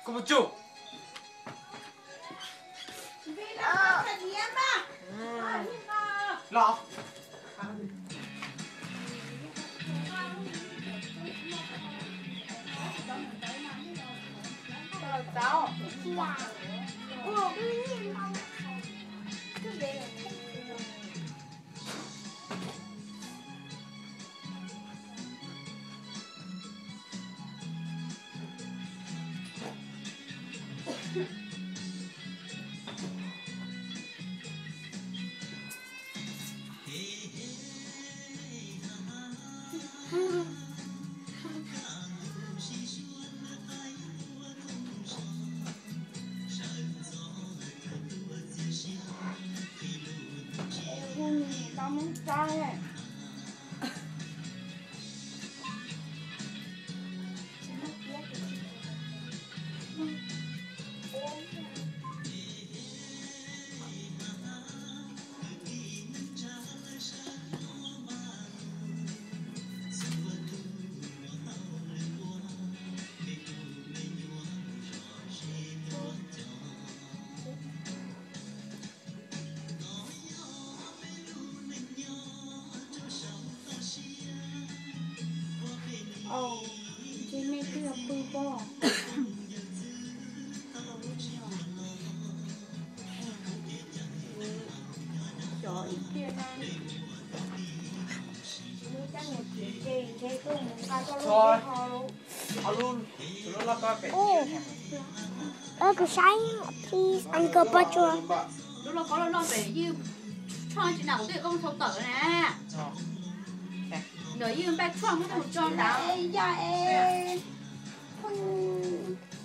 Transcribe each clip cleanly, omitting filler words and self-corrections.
Como chú. Lọ. Cháu. Tao muốn trai này. Chị mẹ cứ học bự bò. Trời kia này. Thôi. Họ luôn là có vẻ. Cái sáng please Uncle Patrick. Lúc đó có lo về như cho chị nào cũng biết ông thâu tở nè. Nói như bác cho mới được cho đã. Dạ em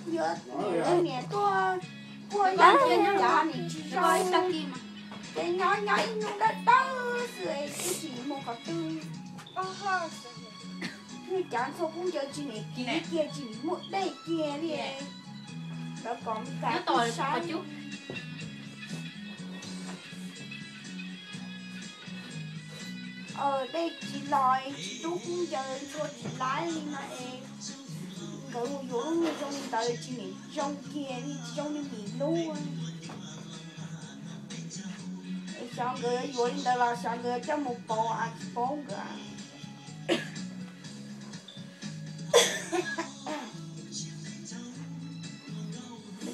giờ mẹ tôi Bác cho nó nhỏ này rồi tắc kim mà. cái nhỏ nhỏ nó đã đau rồi cái chỉ một cái tư người chán số cũng giờ chỉ này kia chỉ một đây kia đi đó còn Nó cái tội một chút. ở đây chỉ lòi chỉ đúng giờ cho chỉ lái mà em cái vô người trong đời chỉ này trong kia đi trong đi bị luôn sang người vô đến đây là sang người cho một bộ ăn bốn người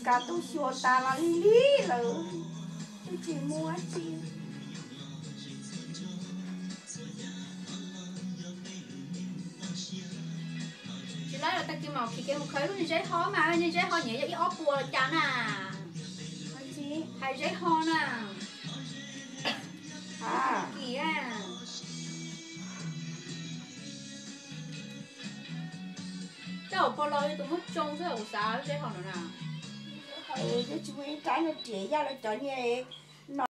cả tôi xua ta là lý rồi tôi chỉ mua chi Chị nói là tắc kim màu thì kêu một khởi lúc như giấy ho mà như giấy ho nhẹ cho ít ốp bùa là chán à. chi Hay giấy ho nè. à Kìa. Cháu bao lâu tụi mất trông cái ổ xá giấy ho nữa nè. cái chú ấy trái nó trẻ ra là cho như